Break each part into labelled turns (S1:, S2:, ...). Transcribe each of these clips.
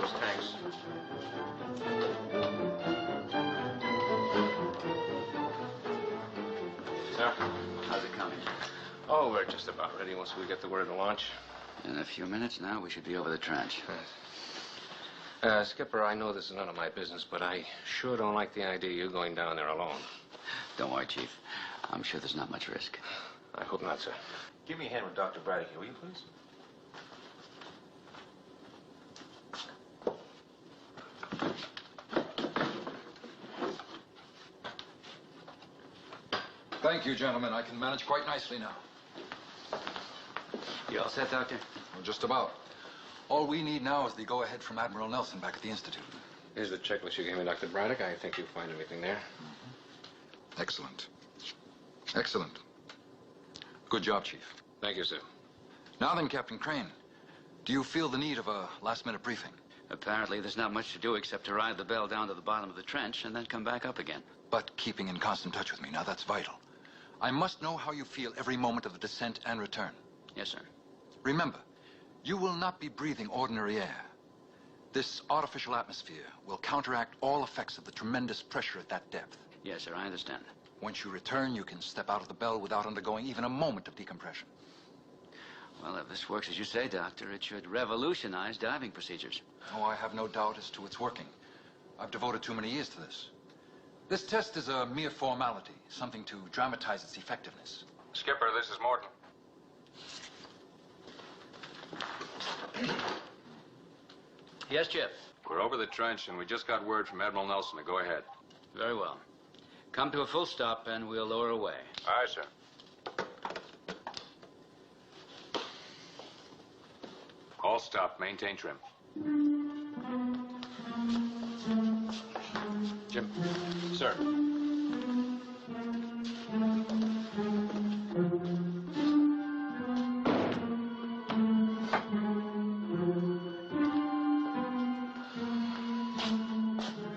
S1: those tanks. Sir?
S2: How's it coming?
S1: Oh, we're just about ready once we get the word to launch.
S2: In a few minutes now, we should be over the trench.
S1: Skipper, I know this is none of my business, but I sure don't like the idea of you going down there alone.
S2: Don't worry, Chief. I'm sure there's not much risk.
S1: I hope not, sir.
S3: Give me a hand with Dr. Braddock here, will you, please?
S4: Thank you, gentlemen. I can manage quite nicely now.
S2: You all set, Doctor?
S4: Well, just about. All we need now is the go-ahead from Admiral Nelson back at the Institute.
S1: Here's the checklist you gave me, Dr. Braddock. I think you'll find everything there.
S4: Excellent. Excellent. Good job, Chief.
S1: Thank you, sir.
S4: Now then, Captain Crane, do you feel the need of a last-minute briefing?
S2: Apparently, there's not much to do except to ride the bell down to the bottom of the trench and then come back up again.
S4: But keeping in constant touch with me. Now, that's vital. I must know how you feel every moment of the descent and return.
S2: Yes, sir.
S4: Remember, you will not be breathing ordinary air. This artificial atmosphere will counteract all effects of the tremendous pressure at that depth.
S2: Yes, sir, I understand.
S4: Once you return, you can step out of the bell without undergoing even a moment of decompression.
S2: Well, if this works as you say, Doctor, it should revolutionize diving procedures.
S4: Oh, I have no doubt as to its working. I've devoted too many years to this. This test is a mere formality, something to dramatize its effectiveness.
S3: Skipper, this is Morton.
S2: Yes, Chip.
S3: We're over the trench, and we just got word from Admiral Nelson to go ahead.
S2: Very well. Come to a full stop, and we'll lower away.
S3: Aye, sir. All stop. Maintain trim.
S1: Jim. Sir.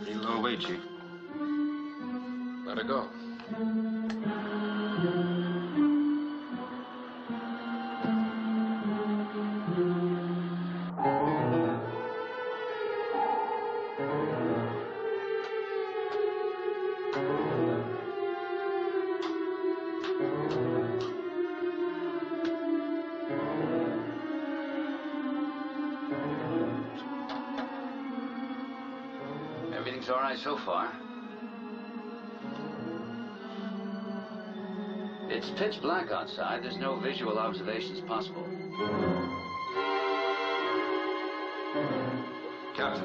S3: Need a little weight, Chief.
S1: Let her go.
S2: Everything's all right so far. It's pitch black outside. There's no visual observations possible.
S4: Captain,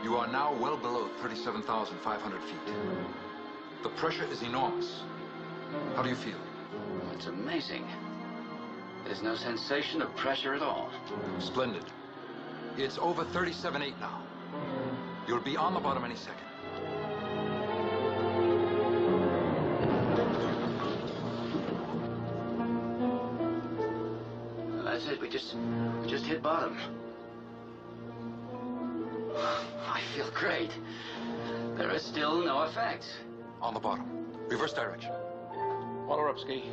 S4: you are now well below 37,500 feet. The pressure is enormous. How do you feel?
S2: Oh, it's amazing. There's no sensation of pressure at all.
S4: Splendid. It's over 37.8 now. You'll be on the bottom any second.
S2: That's it. We just hit bottom. I feel great. There is still no effect.
S4: On the bottom. Reverse direction.
S1: Haul her up, Ski.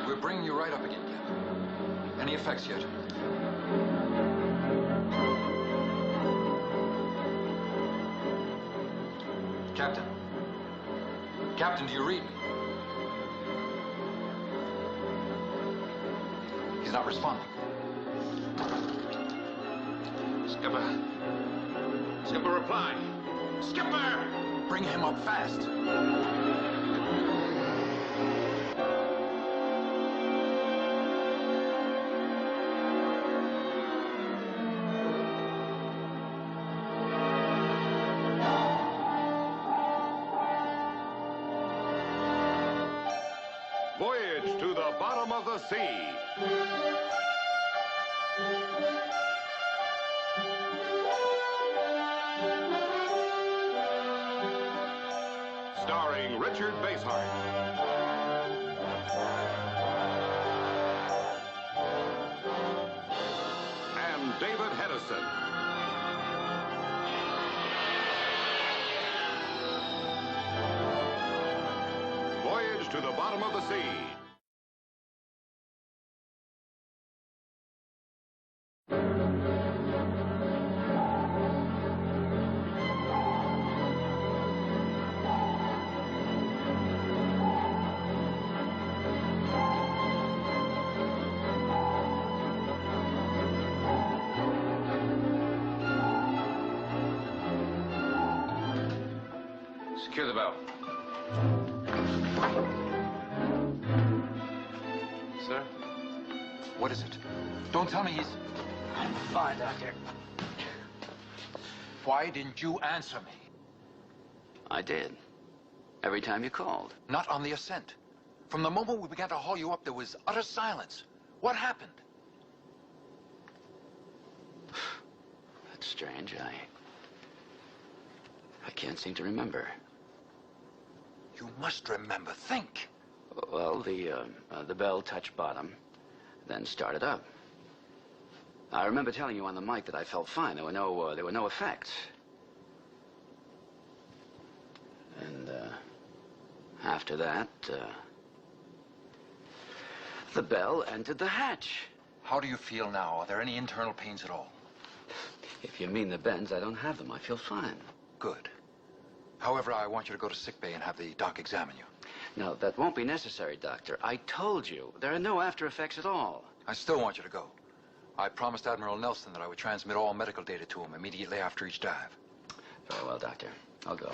S4: We're bringing you right up again, Captain. Any effects yet? Captain. Captain, do you read me? He's not responding.
S1: Skipper. Skipper, reply. Skipper!
S4: Bring him up fast.
S5: Voyage to the bottom of the sea. Starring Richard Basehart. And David Hedison. Voyage to the bottom of the sea.
S1: Secure the bell. Sir?
S4: What is it? Don't tell me he's...
S2: I'm fine, Doctor.
S4: Why didn't you answer me?
S2: I did. Every time you called.
S4: Not on the ascent. From the moment we began to haul you up, there was utter silence. What happened?
S2: That's strange. I can't seem to remember.
S4: You must remember. Think.
S2: Well, the bell touched bottom, then started up. I remember telling you on the mic that I felt fine. There were no effects. And after that, the bell entered the hatch.
S4: How do you feel now? Are there any internal pains at all?
S2: If you mean the bends, I don't have them. I feel fine.
S4: Good. However, I want you to go to sickbay and have the doc examine you.
S2: No, that won't be necessary, Doctor. I told you. There are no after effects at all.
S4: I still want you to go. I promised Admiral Nelson that I would transmit all medical data to him immediately after each dive.
S2: Very well, Doctor. I'll go.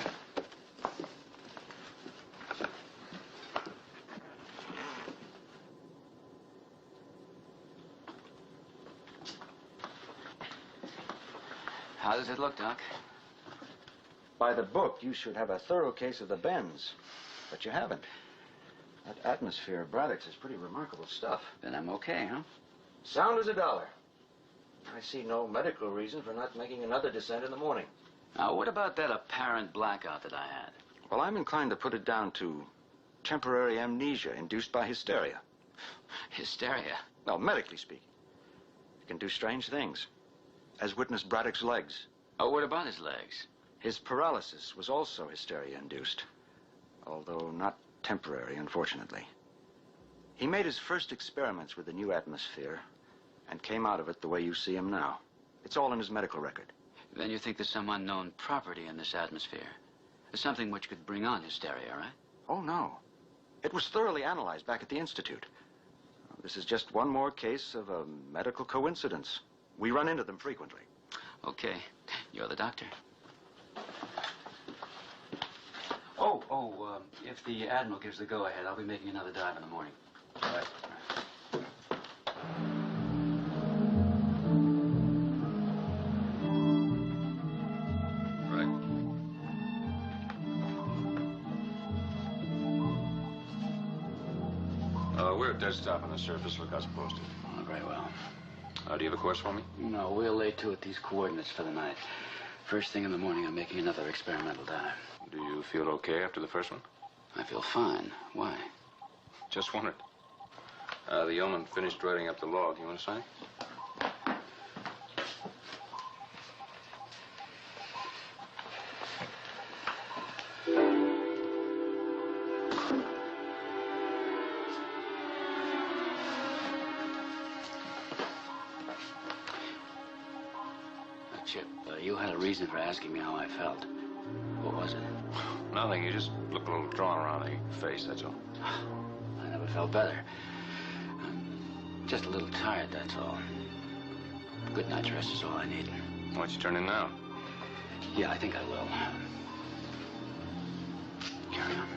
S2: How does it look, Doc?
S6: By the book, you should have a thorough case of the bends, but you haven't. That atmosphere of Braddock's is pretty remarkable stuff.
S2: Then I'm okay, huh?
S6: Sound as a dollar. I see no medical reason for not making another descent in the morning.
S2: Now, what about that apparent blackout that I had?
S6: Well, I'm inclined to put it down to temporary amnesia induced by hysteria.
S2: Hysteria.
S6: Well, medically speaking. It can do strange things, as witness Braddock's legs.
S2: Oh, what about his legs?
S6: His paralysis was also hysteria-induced, although not temporary, unfortunately. He made his first experiments with the new atmosphere and came out of it the way you see him now. It's all in his medical record.
S2: Then you think there's some unknown property in this atmosphere? Something which could bring on hysteria, right?
S6: Oh, no. It was thoroughly analyzed back at the Institute. This is just one more case of a medical coincidence. We run into them frequently.
S2: Okay. You're the doctor. If the Admiral gives the go-ahead, I'll be making another dive in the morning.
S6: All right.
S3: We're dead stop on the surface. Look us posted.
S2: Oh, very well.
S3: Do you have a course for me?
S2: No, we'll lay to at these coordinates for the night. First thing in the morning, I'm making another experimental dive.
S3: Do you feel okay after the first one?
S2: I feel fine. Why?
S3: Just wondered. The yeoman finished writing up the log. You want to sign?
S2: Chip, you had a reason for asking me how I felt. What was it?
S3: Nothing. You just look a little drawn around the face, that's all.
S2: I never felt better. I'm just a little tired, that's all. Good night's rest is all I need.
S3: Why don't you turn in now?
S2: Yeah, I think I will. Carry on.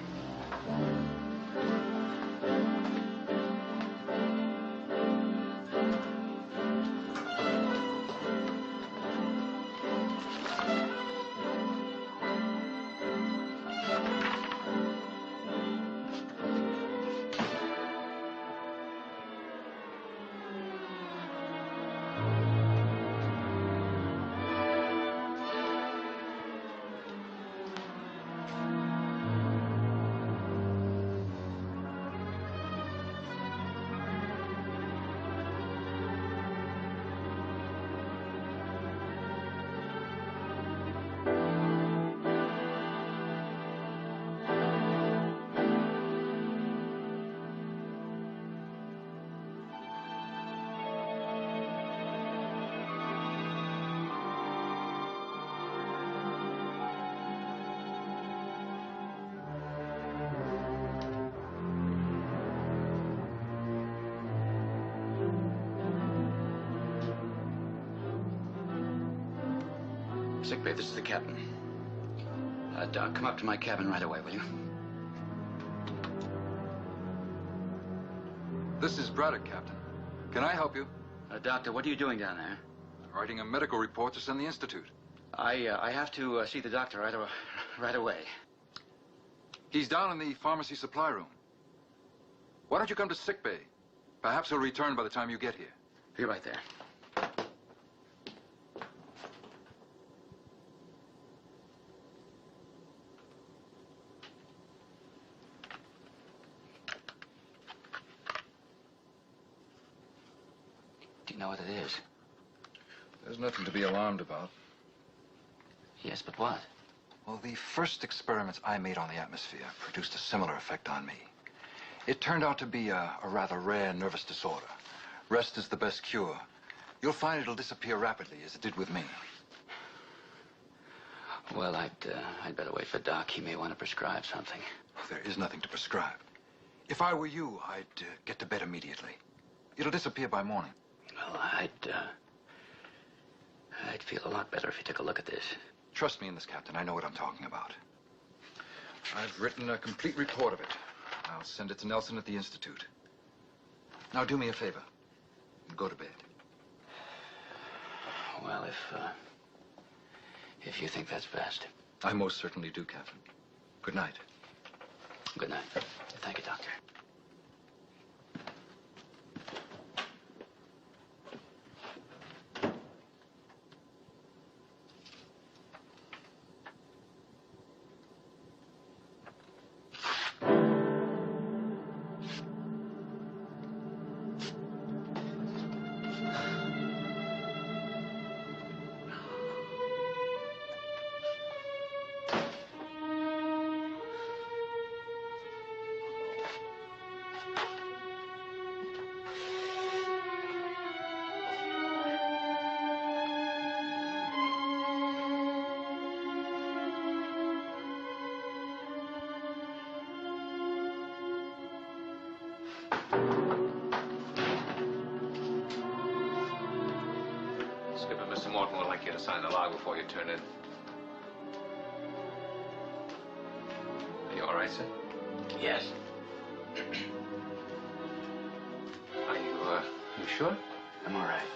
S2: Sickbay, this is the captain. Doc, come up to my cabin right away, will you?
S4: This is Braddock, Captain. Can I help you?
S2: Doctor, what are you doing down there?
S4: Writing a medical report to send the Institute.
S2: I have to see the doctor right away.
S4: He's down in the pharmacy supply room. Why don't you come to sickbay? Perhaps he'll return by the time you get here.
S2: Be right there. Do you know what it is?
S4: There's nothing to be alarmed about.
S2: Yes, but what?
S4: Well, the first experiments I made on the atmosphere produced a similar effect on me. It turned out to be a rather rare nervous disorder. Rest is the best cure. You'll find it'll disappear rapidly, as it did with me.
S2: Well, I'd better wait for Doc. He may want to prescribe something.
S4: Well, there is nothing to prescribe. If I were you, I'd get to bed immediately. It'll disappear by morning.
S2: Well, I'd feel a lot better if you took a look at this.
S4: Trust me in this, Captain. I know what I'm talking about. I've written a complete report of it. I'll send it to Nelson at the Institute. Now, do me a favor. Go to bed.
S2: Well, if you think that's best.
S4: I most certainly do, Captain. Good night.
S2: Good night. Thank you, Doctor.
S1: Skipper, Mr. Morton would like you to sign the log before you turn in. Are you all right, sir?
S2: Yes.
S1: Are you sure?
S2: I'm all right.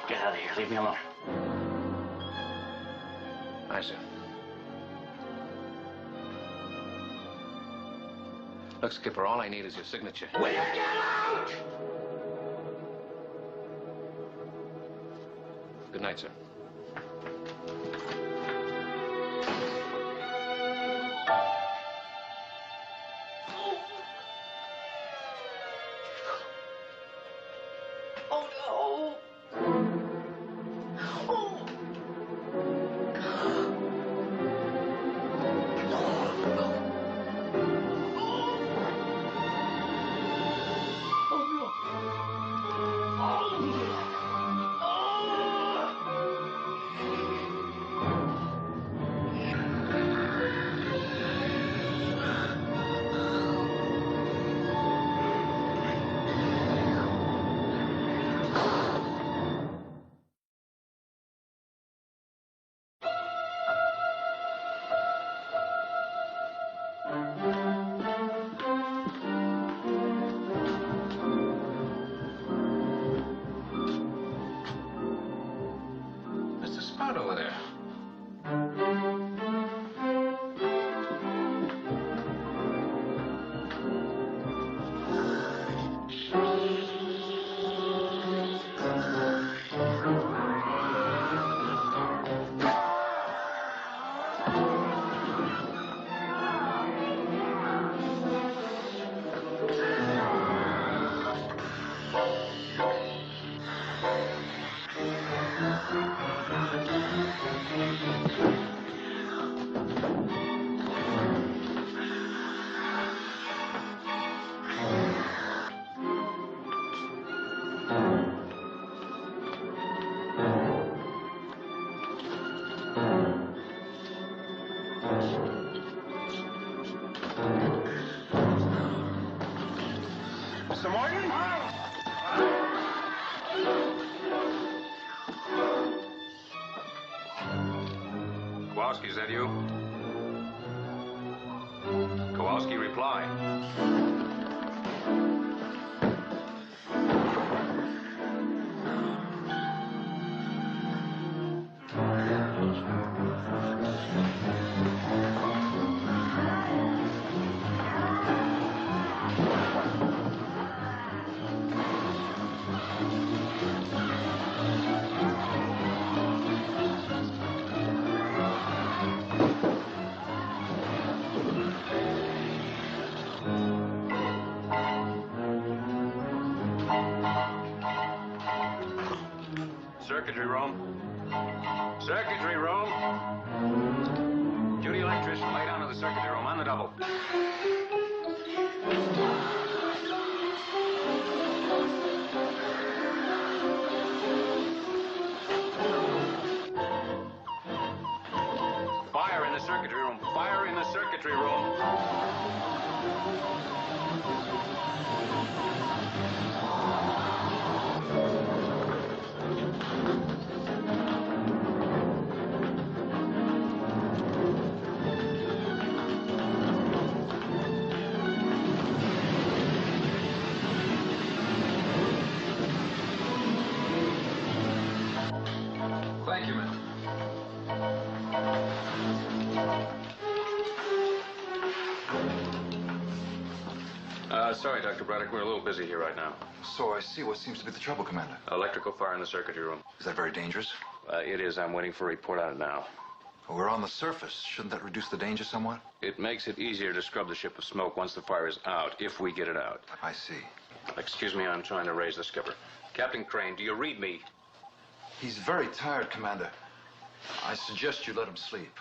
S2: Get out of here. Leave me alone.
S1: Aye, sir. Look, Skipper, all I need is your signature.
S2: Will you get out?
S1: Good night, sir.
S7: Oh, no. Oh.
S1: Mr. Spout over there.
S5: Mr. Morton?
S3: Kowalski, is that you? Kowalski, reply. Circuitry room. Circuitry room. Judy electrician, lay down to the circuitry room on the double. Fire in the circuitry room. Fire in the circuitry room.
S4: Thank you, man.
S3: Sorry, Dr. Braddock, we're a little busy here right now.
S4: So I see what seems to be the trouble, Commander.
S3: Electrical fire in the circuitry room.
S4: Is that very dangerous?
S3: It is. I'm waiting for a report on it now.
S4: Well, we're on the surface. Shouldn't that reduce the danger somewhat?
S3: It makes it easier to scrub the ship of smoke once the fire is out, if we get it out.
S4: I see.
S3: Excuse me, I'm trying to raise the skipper. Captain Crane, do you read me?
S4: He's very tired, Commander. I suggest you let him sleep.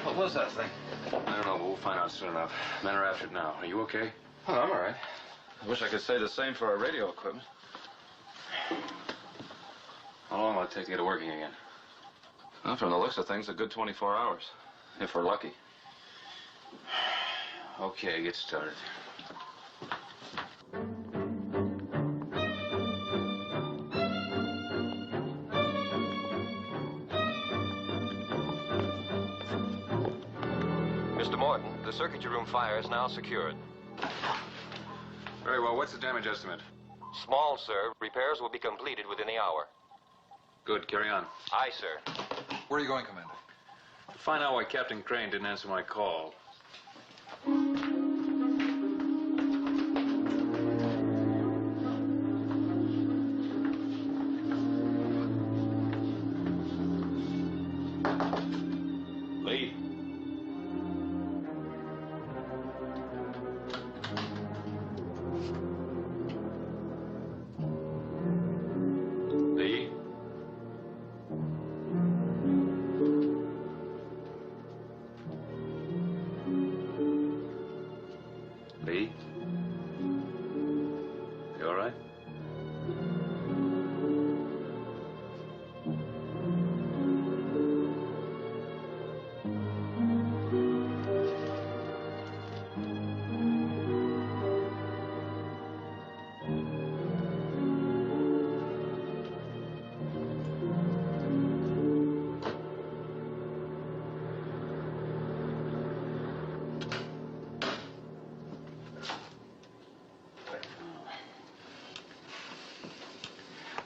S3: What was that thing? I don't know, but we'll find out soon enough. Men are after it now. Are you okay?
S7: Oh, I'm all right. I wish I could say the same for our radio equipment.
S3: How long will it take to get it working again?
S7: Well, from the looks of things, a good 24 hours, if we're lucky.
S3: Okay, get started.
S8: Mr. Morton, the circuitry room fire is now secured.
S3: Very well. What's the damage estimate?
S8: Small, sir. Repairs will be completed within the hour.
S3: Good. Carry on.
S8: Aye, sir.
S4: Where are you going, Commander?
S3: To find out why Captain Crane didn't answer my call. Lee. Lee. Lee? You all right?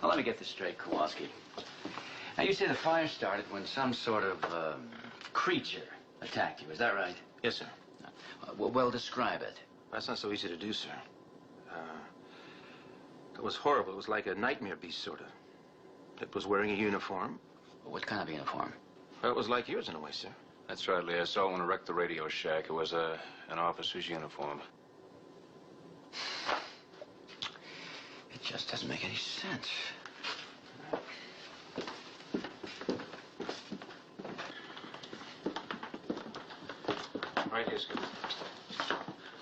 S2: Well, let me get this straight, Kowalski. Now, you say the fire started when some sort of creature attacked you. Is that right?
S6: Yes, sir.
S2: Well, describe it.
S6: That's not so easy to do, sir. It was horrible. It was like a nightmare beast, sort of. It was wearing a uniform.
S2: What kind of uniform?
S6: Well, it was like yours in a way, sir.
S3: That's right, Lee. I saw one wreck the radio shack. It was an officer's uniform.
S2: It just doesn't make any sense.
S1: Right here, Skipper.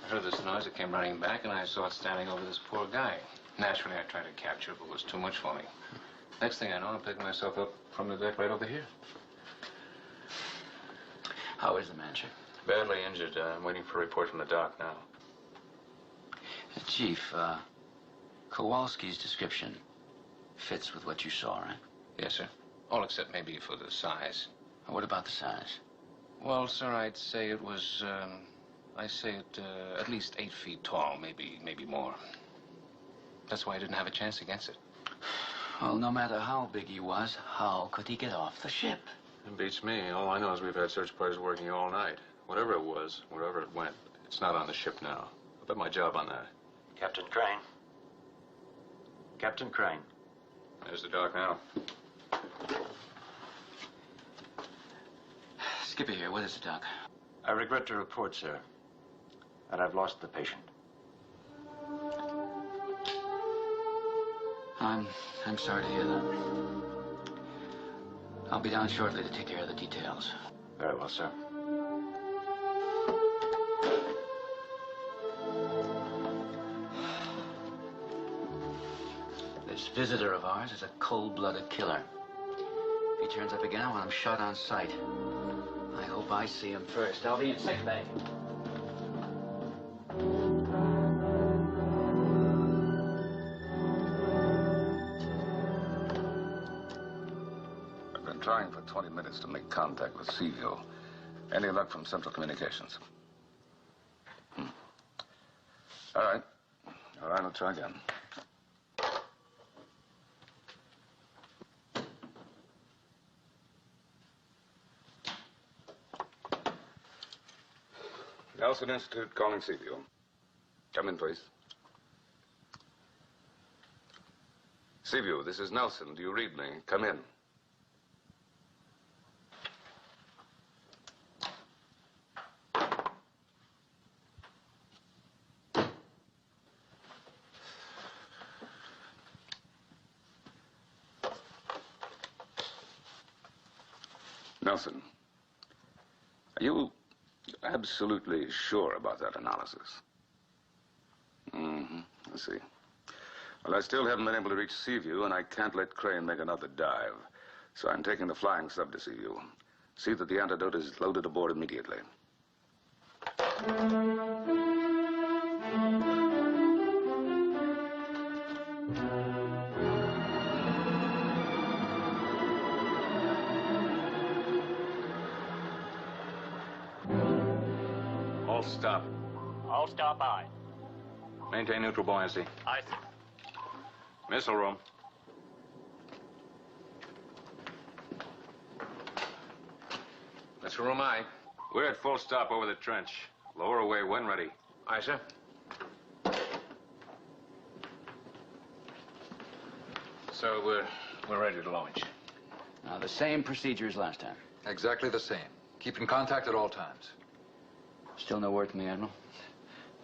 S1: I heard this noise. It came running back, and I saw it standing over this poor guy. Naturally, I tried to capture it, but it was too much for me. Next thing I know, I'm picking myself up from the deck right over here.
S2: How is the man, Chief?
S3: Badly injured. I'm waiting for a report from the doc now.
S2: Chief, Kowalski's description fits with what you saw, right?
S1: Yes, sir. All except maybe for the size.
S2: What about the size?
S1: Well, sir, I'd say it was, at least 8 feet tall, maybe more. That's why I didn't have a chance against it.
S2: Well, no matter how big he was, how could he get off the ship?
S3: It beats me. All I know is we've had search parties working here all night. Whatever it was, wherever it went, it's not on the ship now. I'll bet my job on that.
S6: Captain Crane. Captain Crane.
S3: There's the doc now.
S2: Skipper here. What is it, Doc?
S6: I regret to report, sir, that I've lost the patient.
S2: I'm sorry to hear that. I'll be down shortly to take care of the details.
S6: Very well, sir.
S2: This visitor of ours is a cold-blooded killer. If he turns up again, I want him shot on sight. I hope I see him first. I'll be in sick bay.
S9: I've been trying for 20 minutes to make contact with Seaview. Any luck from Central Communications? All right. All right, I'll try again. Nelson Institute calling Seaview. Come in, please. Seaview, this is Nelson. Do you read me? Come in. Nelson, are you absolutely sure about that analysis? I see. Well, I still haven't been able to reach Seaview, and I can't let Crane make another dive. So I'm taking the flying sub to Seaview. See that the antidote is loaded aboard immediately.
S3: All stop.
S8: All stop aye.
S3: Maintain neutral buoyancy.
S8: Aye, sir.
S3: Missile room.
S1: Mr. Room, aye.
S3: We're at full stop over the trench. Lower away when ready.
S1: Aye, sir. So we're ready to launch.
S2: Now, the same procedure as last time.
S4: Exactly the same. Keep in contact at all times.
S2: Still no word from the Admiral?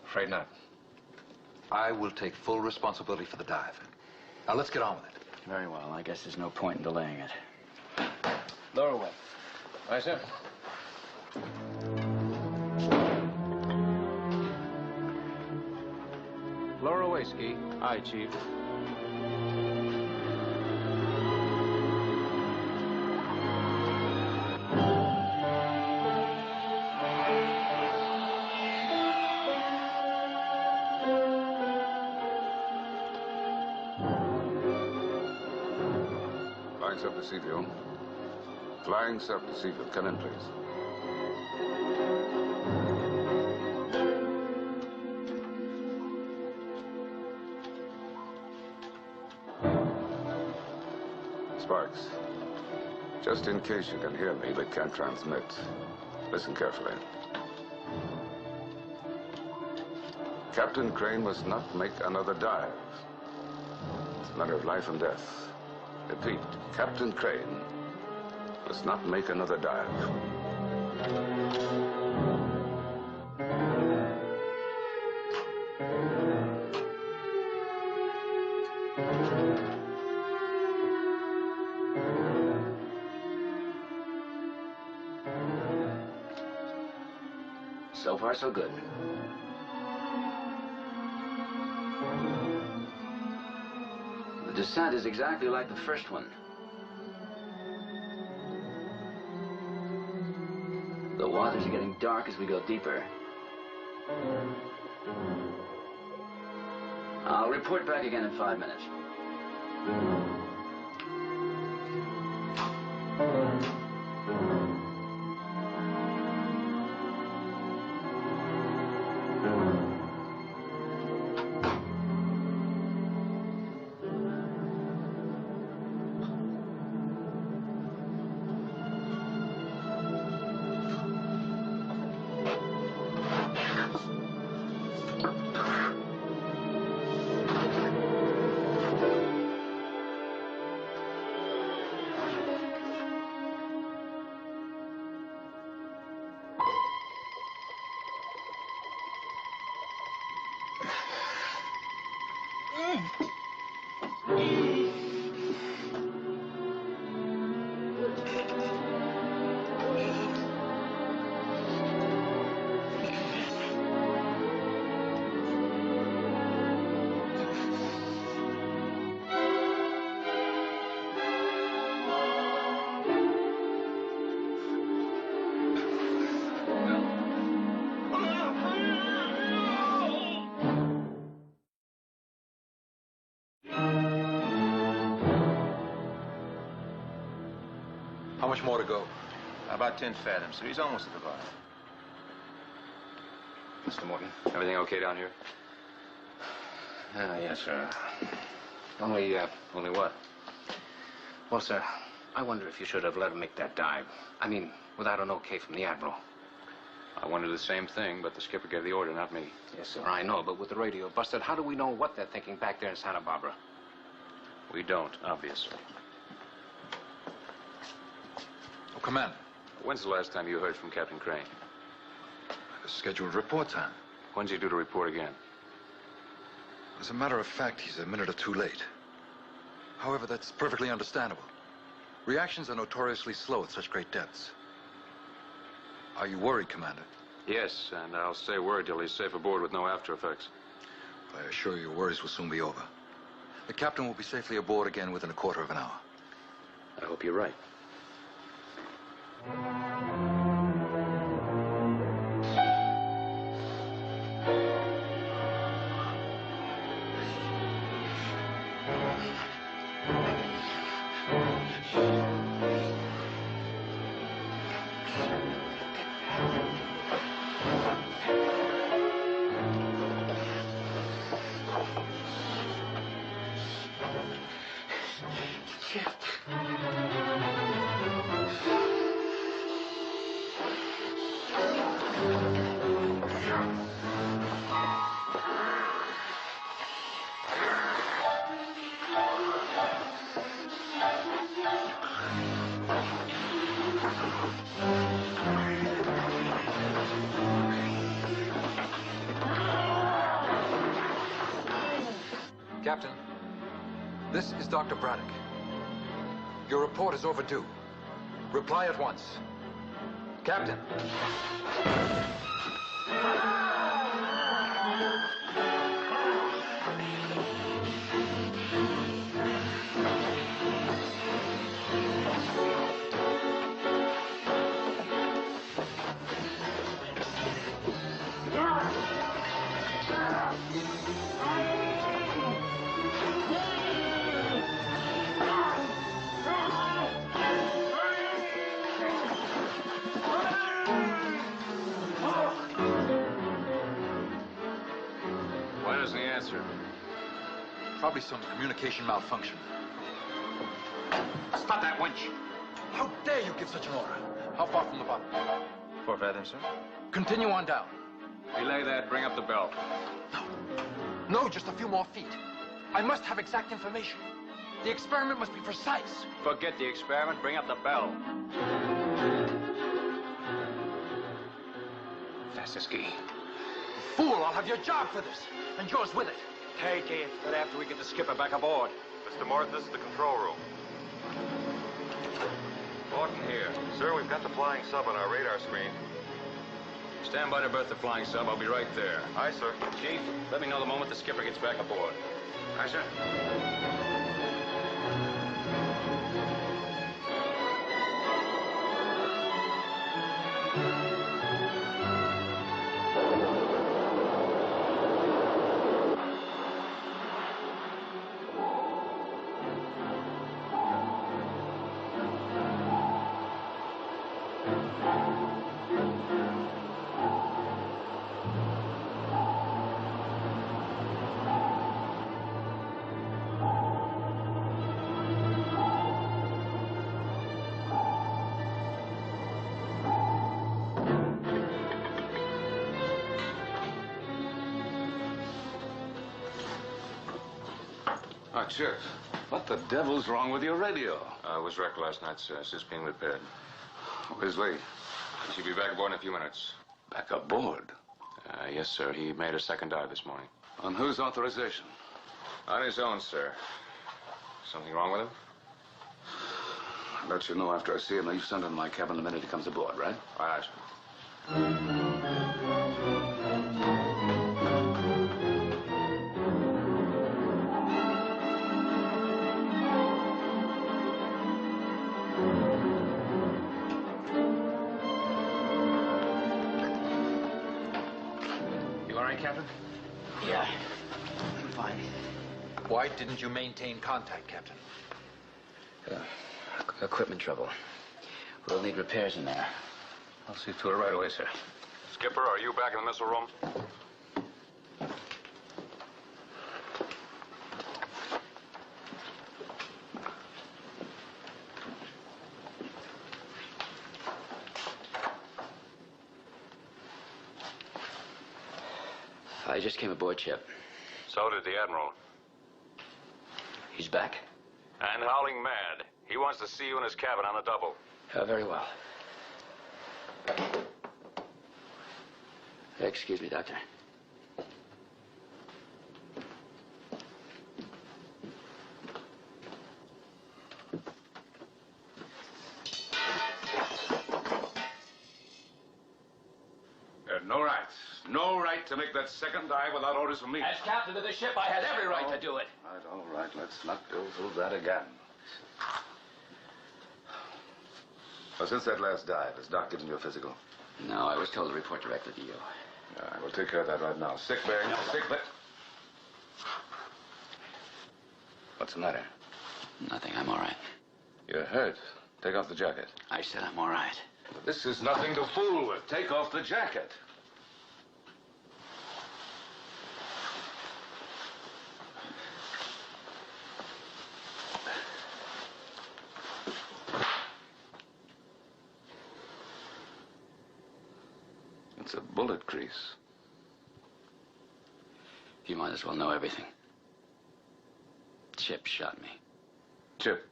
S1: Afraid not.
S4: I will take full responsibility for the dive. Now, let's get on with it.
S2: Very well. I guess there's no point in delaying it.
S1: Lower away. Aye, sir.
S3: Lower away, Ski. Aye, Chief.
S9: Flying sub to Seaview. Flying sub to Seaview. Come in, please. Sparks, just in case you can hear me but can't transmit, listen carefully. Captain Crane must not make another dive. It's a matter of life and death. Repeat, Captain Crane must not make another dive.
S2: So far, so good. The descent is exactly like the first one. The waters are getting dark as we go deeper. I'll report back again in 5 minutes.
S4: How much more to go?
S5: About 10 fathoms, so he's almost at the bottom.
S1: Mr. Morton?
S3: Everything okay down here?
S1: Yes, sir. Only what? Well, sir, I wonder if you should have let him make that dive. I mean, without an okay from the Admiral.
S3: I wondered the same thing, but the skipper gave the order, not me.
S1: Yes, sir, I know, but with the radio busted, how do we know what they're thinking back there in Santa Barbara?
S3: We don't, obviously.
S4: Oh, Commander.
S3: When's the last time you heard from Captain Crane?
S4: A scheduled report time.
S3: When's he due to report again?
S4: As a matter of fact, he's a minute or two late. However, that's perfectly understandable. Reactions are notoriously slow at such great depths. Are you worried, Commander?
S3: Yes, and I'll stay worried till he's safe aboard with no after effects.
S4: I assure you, your worries will soon be over. The captain will be safely aboard again within a quarter of an hour.
S2: I hope you're right.
S4: Captain, this is Dr. Braddock. Your report is overdue. Reply at once. Captain.
S3: Why doesn't he answer?
S4: Probably some communication malfunction.
S5: Stop that winch!
S4: How dare you give such an order? How far from the bottom?
S5: 4 fathoms, sir.
S4: Continue on down.
S3: Relay that, bring up the belt.
S4: No, just a few more feet. I must have exact information. The experiment must be precise.
S6: Forget the experiment. Bring up the bell.
S1: Fastest key.
S4: Fool, I'll have your job for this, and yours with it.
S6: Take it, but after we get the skipper back aboard.
S8: Mr. Morton, this is the control room. Morton here. Sir, we've got the flying sub on our radar screen.
S3: Stand by to berth the flying sub. I'll be right there.
S8: Aye, sir.
S3: Chief, let me know the moment the skipper gets back aboard.
S1: Aye, sir.
S9: Sheriff, what the devil's wrong with your radio?
S3: It was wrecked last night, sir. It's just being repaired.
S9: Where's Lee?
S3: He should be back aboard in a few minutes.
S9: Back aboard.
S3: Yes, sir. He made a second dive this morning.
S9: On whose authorization?
S3: On his own, sir. Something wrong with him?
S9: I'll let you know after I see him. Now, you send him to my cabin the minute he comes aboard, right?
S3: Aye, sir.
S1: Captain?
S2: Yeah, I'm fine.
S4: Why didn't you maintain contact, Captain?
S2: Equipment trouble. We'll need repairs in there.
S1: I'll see to it right away, sir.
S8: Skipper, are you back in the missile room?
S2: I just came aboard, Chip.
S8: So did the Admiral.
S2: He's back?
S8: And howling mad. He wants to see you in his cabin on the double.
S2: Very well. Excuse me, Doctor.
S9: No right to make that second dive without orders from me.
S2: As captain of the ship, I had every right to do it.
S9: All right. Let's not go through that again. Well, since that last dive, has Doc given you a physical?
S2: No, I was told to report directly to you.
S9: All right, we'll take care of that right now. Sick bay.
S2: No.
S9: Sick bay. What's the matter?
S2: Nothing, I'm all right.
S9: You're hurt. Take off the jacket.
S2: I said I'm all right.
S9: This is nothing to fool with. Take off the jacket. It's a bullet crease.
S2: You might as well know everything. Chip shot me.
S9: Chip?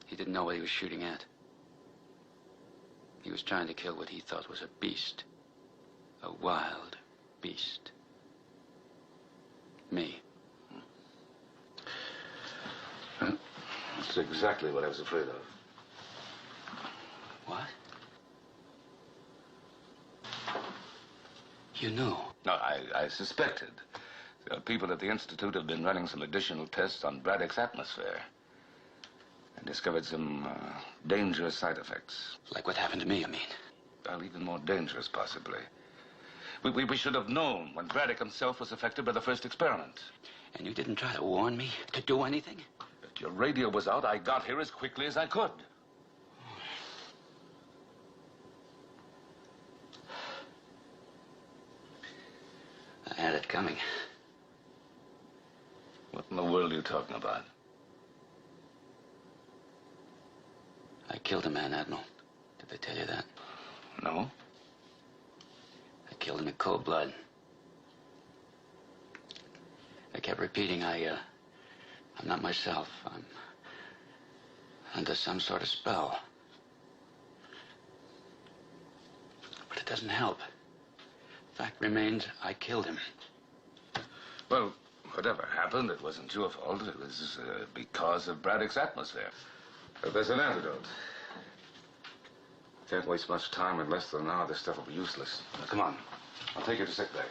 S2: He didn't know what he was shooting at. He was trying to kill what he thought was a beast. A wild beast. Me.
S9: That's exactly what I was afraid of.
S2: What? You knew?
S9: No, I suspected. People at the Institute have been running some additional tests on Braddock's atmosphere and discovered some dangerous side effects.
S2: Like what happened to me, I mean.
S9: Well, even more dangerous, possibly. We should have known when Braddock himself was affected by the first experiment.
S2: And you didn't try to warn me to do anything?
S9: If your radio was out, I got here as quickly as I could.
S2: I had it coming.
S9: What in the world are you talking about?
S2: I killed a man, Admiral. Did they tell you that?
S9: No?
S2: I killed him in cold blood. I kept repeating, I I'm not myself. I'm under some sort of spell. But it doesn't help. Fact remains, I killed him.
S9: Well, whatever happened, it wasn't your fault. It was because of Braddock's atmosphere. But there's an antidote. Can't waste much time. In less than an hour, this stuff will be useless. Now, come on. I'll take you to sick bay.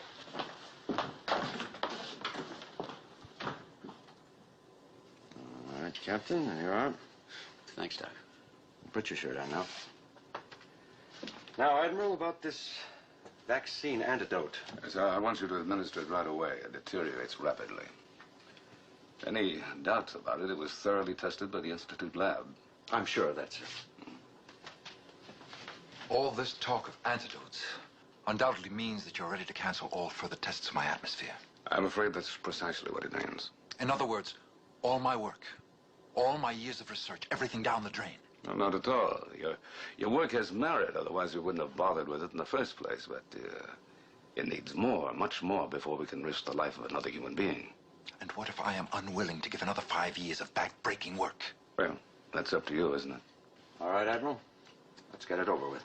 S6: All right, Captain, there you are.
S2: Thanks, Doc.
S6: Put your shirt on now. Now, Admiral, about this vaccine antidote.
S9: Yes, I want you to administer it right away. It deteriorates rapidly. Any doubts about it, it was thoroughly tested by the Institute lab.
S6: I'm sure of that, sir.
S4: All this talk of antidotes undoubtedly means that you're ready to cancel all further tests of my atmosphere.
S9: I'm afraid that's precisely what it means.
S4: In other words, all my work, all my years of research, everything down the drain.
S9: No, not at all. Your work has merit, otherwise we wouldn't have bothered with it in the first place. But it needs more, much more, before we can risk the life of another human being.
S4: And what if I am unwilling to give another 5 years of back-breaking work?
S9: Well, that's up to you, isn't it?
S6: All right, Admiral. Let's get it over with.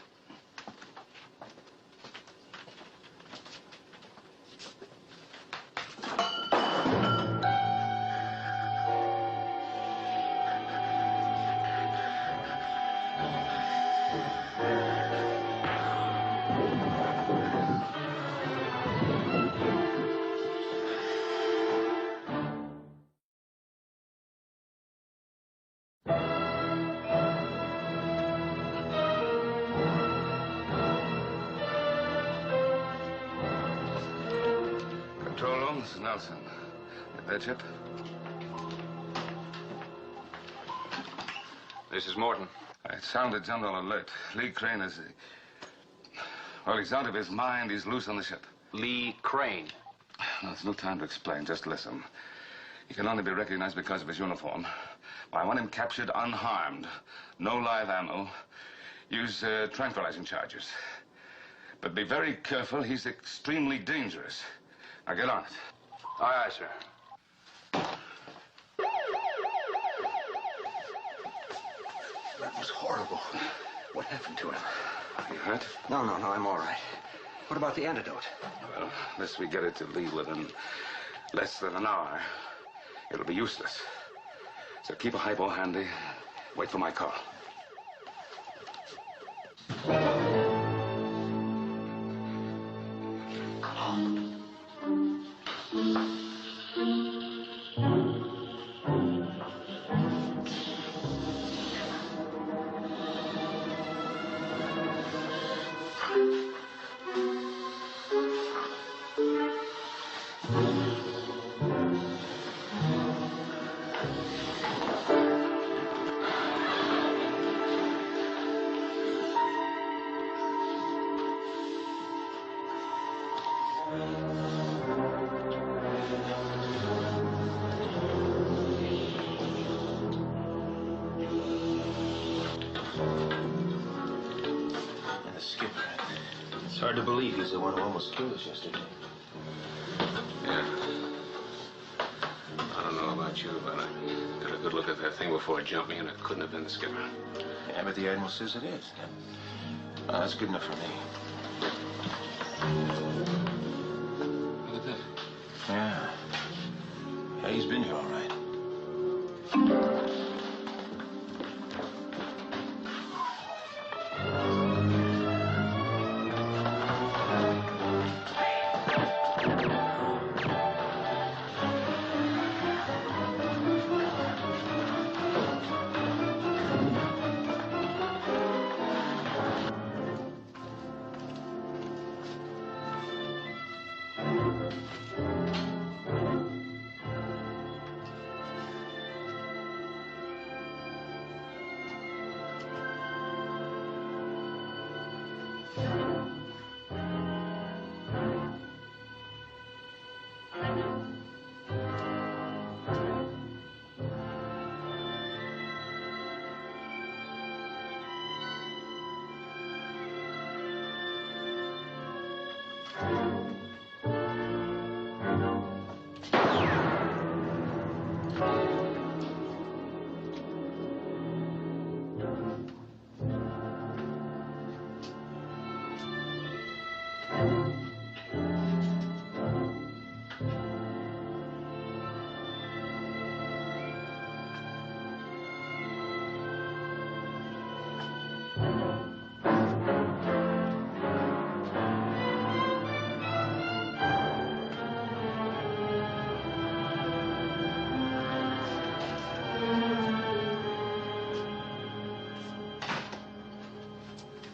S9: Control room, this is Nelson. Get that chip?
S3: This is Morton.
S9: It sounded general alert. Lee Crane is... Well, he's out of his mind. He's loose on the ship.
S1: Lee Crane.
S9: No, there's no time to explain. Just listen. He can only be recognized because of his uniform. I want him captured unharmed. No live ammo. Use tranquilizing charges. But be very careful. He's extremely dangerous. Now, get on it.
S1: Aye, aye, sir.
S6: That was horrible. What happened to him?
S9: You hurt?
S6: No, I'm all right. What about the antidote?
S9: Well, unless we get it to Lee within less than an hour, it'll be useless. So keep a hypo handy. Wait for my call.
S5: And the skipper. It's hard to believe he's the one who almost killed us yesterday.
S1: Yeah. I don't know about you, but I got a good look at that thing before it jumped me, and it couldn't have been the skipper.
S5: Yeah, but the Admiral says it is. Well, that's good enough for me.
S1: Look at that.
S5: Yeah. Yeah, he's been here all right.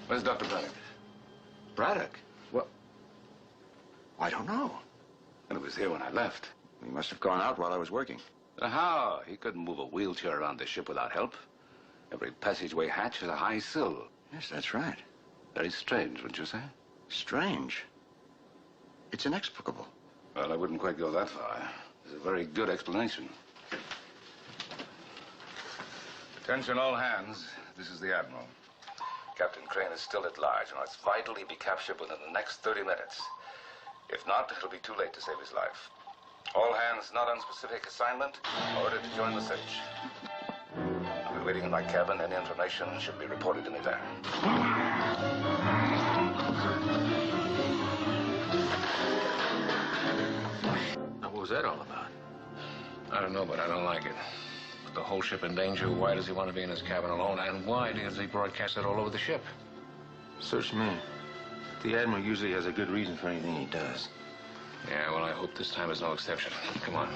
S9: Where's Dr. Braddock?
S6: Braddock? Well, I don't know.
S9: Well, he was here when I left.
S6: He must have gone out while I was working.
S9: How? He couldn't move a wheelchair around the ship without help. Every passageway hatch has a high sill.
S6: Yes, that's right.
S9: Very strange, wouldn't you say?
S6: Strange. It's inexplicable.
S9: Well, I wouldn't quite go that far. There's a very good explanation. Attention all hands. This is the Admiral. Captain Crane is still at large, and it's vital he be captured within the next 30 minutes. If not, it'll be too late to save his life. All hands not on specific assignment, ordered to join the search. I'll be waiting in my cabin. Any information should be reported to me there.
S3: Now, what was that all about?
S1: I don't know, but I don't like it. Put the whole ship in danger. Why does he want to be in his cabin alone? And why does he broadcast it all over the ship?
S5: Search me. The Admiral usually has a good reason for anything he does.
S1: Yeah, well, I hope this time is no exception. Come on.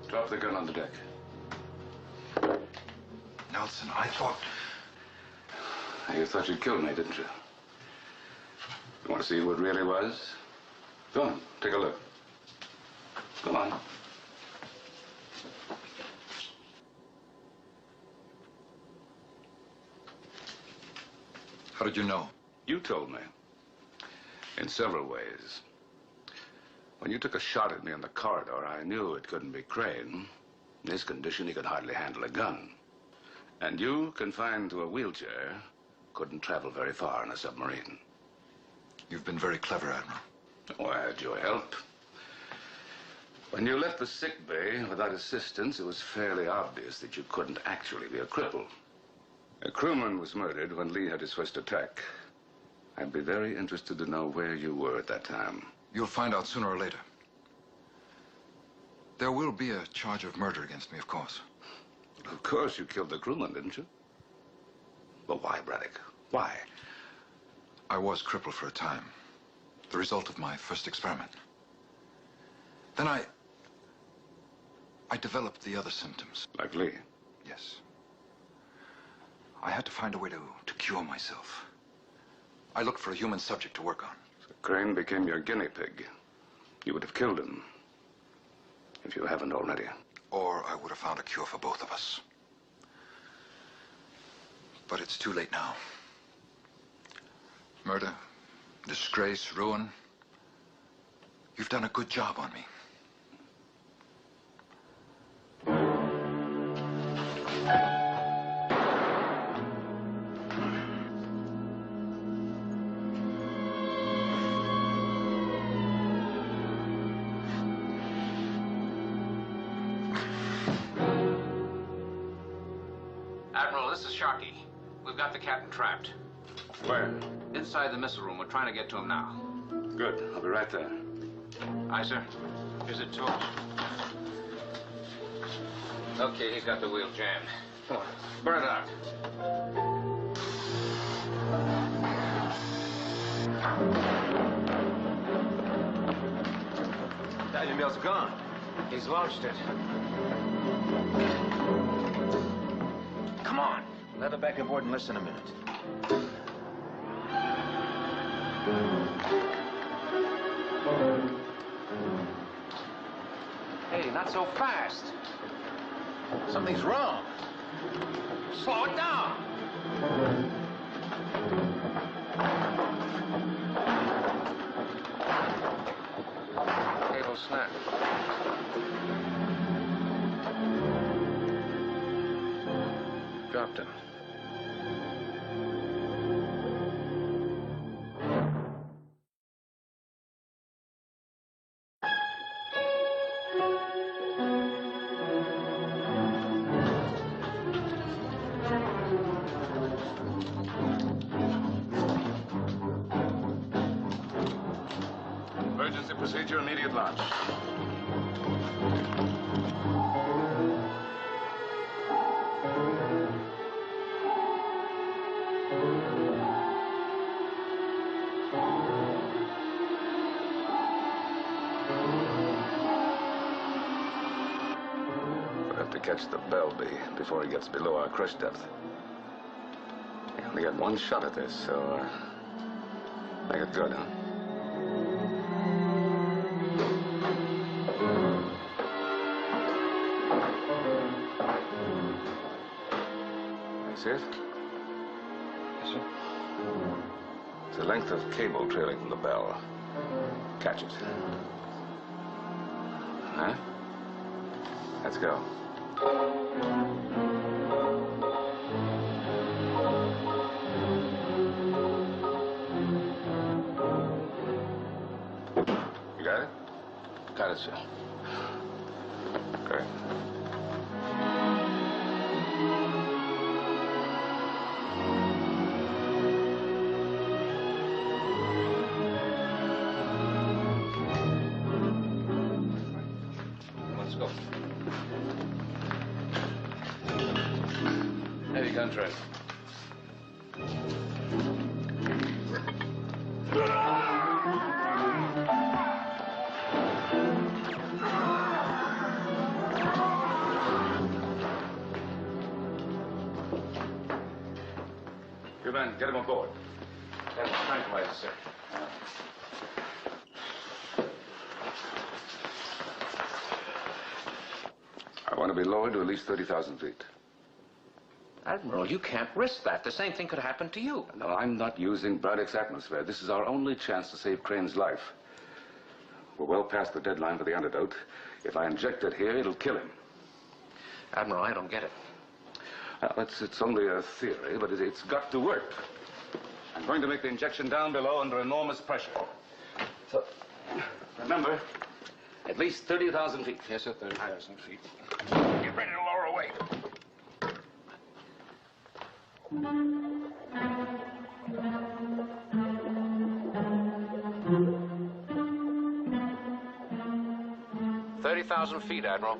S9: Drop the gun on the deck.
S4: Nelson, I thought...
S9: You thought you'd killed me, didn't you? You want to see who it really was? Go on, take a look. Come on.
S4: How did you know?
S9: You told me. In several ways. When you took a shot at me in the corridor, I knew it couldn't be Crane. In his condition, he could hardly handle a gun. And you, confined to a wheelchair, couldn't travel very far in a submarine.
S4: You've been very clever, Admiral.
S9: Oh, I had your help. When you left the sick bay without assistance, it was fairly obvious that you couldn't actually be a cripple. A crewman was murdered when Lee had his first attack. I'd be very interested to know where you were at that time.
S4: You'll find out sooner or later. There will be a charge of murder against me, of course.
S9: Of course you killed the crewman, didn't you? But why, Braddock? Why?
S4: I was crippled for a time. The result of my first experiment. Then I developed the other symptoms.
S9: Like Lee?
S4: Yes. I had to find a way to cure myself. I looked for a human subject to work on.
S9: So Crane became your guinea pig. You would have killed him. If you haven't already.
S4: Or I would have found a cure for both of us. But it's too late now. Murder, disgrace, ruin. You've done a good job on me.
S1: Admiral, this is Sharkey. We've got the captain trapped.
S9: Where?
S1: Inside the missile room. We're trying to get to him now.
S9: Good. I'll be right there.
S1: Aye, sir. Here's a torch. Okay, he's got the wheel jammed. Come on, burn it out.
S5: Diving bells are gone.
S1: He's launched it.
S5: Come on. Let her back aboard in less than a minute.
S1: Hey, not so fast.
S5: Something's wrong.
S1: Slow it down. Cable snap. Dropped him.
S9: Emergency procedure, immediate launch. catch the bell before he gets below our crush depth. We only got one shot at this, so make it good, huh? You see it?
S1: Yes, sir.
S9: It's a length of cable trailing from the bell. Catch it. Huh? Let's go. You got it?
S1: Got it, sir.
S9: Great.
S1: Let's go. Heavy gun track.
S9: You men, get him aboard.
S1: That's tranquilizer, sir.
S9: I want to be lowered to at least 30,000 feet.
S1: Admiral, you can't risk that. The same thing could happen to you.
S9: No, I'm not using Braddock's atmosphere. This is our only chance to save Crane's life. We're well past the deadline for the antidote. If I inject it here, it'll kill him.
S1: Admiral, I don't get it.
S9: It's only a theory, but it's got to work. I'm going to make the injection down below under enormous pressure. So, remember, at least 30,000 feet.
S1: Yes, sir, 30,000 feet.
S9: Get ready to lower away.
S1: 30,000 feet, Admiral.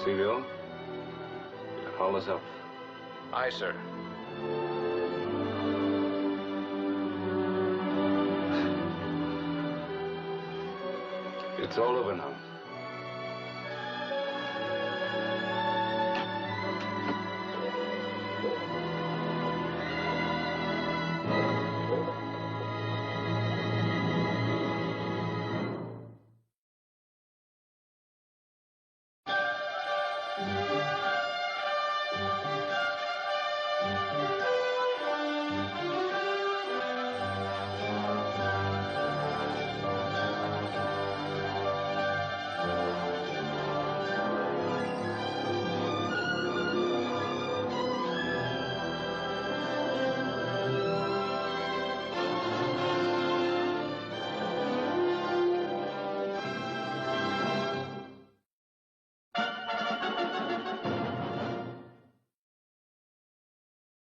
S9: Seal, haul us up.
S1: Aye, sir.
S9: It's all over now.